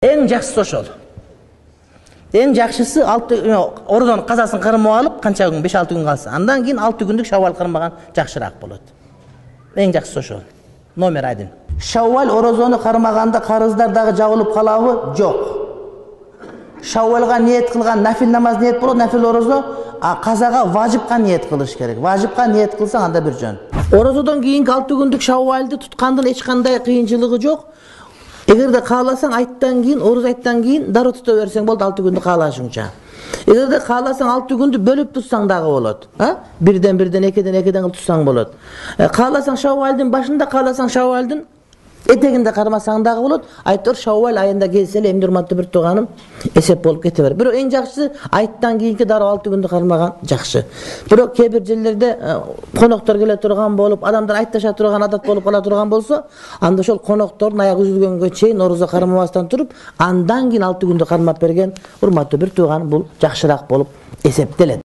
Эң жакшысы ошол. Эң жакшысы 6 орозонун казасын кырмап алып, канча күн 5-6 күн калса, андан кийин 6 күндүк шаввал кырмаган жакшыраак болот. Эң жакшысы ошол. Номер 1. Шаввал орозону кармаганда карыздар дагы жабылып калабы? Жок. Шаввалга ниет кылган нафил намаз ниет болот, нафил орозо, а казага важипка ниет кылыш керек. Важипка ниет кылсаң анда бир жөн. Орозодон кийинки 6 күндүк шаввалды туткандын эч кандай кыйынчылыгы жок. Эгерде кааласаң айттан кийин, ороз айттан кийин дары тута берсең болду 6 күндү каалашыңча. Эгерде кааласаң 6 күндү бөлүп тутсаң дагы болот. Бирден, экиден кылып тутсаң болот. Кааласаң шаввалдын башында, кааласаң шаввалдын этегинде кармасаң дагы болот. Айтор шаввал айында келсе эле эмне урматтуу бир тууганым эсеп болуп кете бер. Бирок эң жакшысы айттан кийинки дары 6 күндү кармаган жакшы. Бирок кээ бир жерлерде коноктор келе турган болуп, адамдар айтташа турган адат болуп кала турган болсо, анда ошол коноктордун аягы үзүлгөнгө чейин орозо кармабастан туруп, андан кийин 6 күндү кармап берген урматтуу бир тууган бул жакшыраак болуп эсептелет.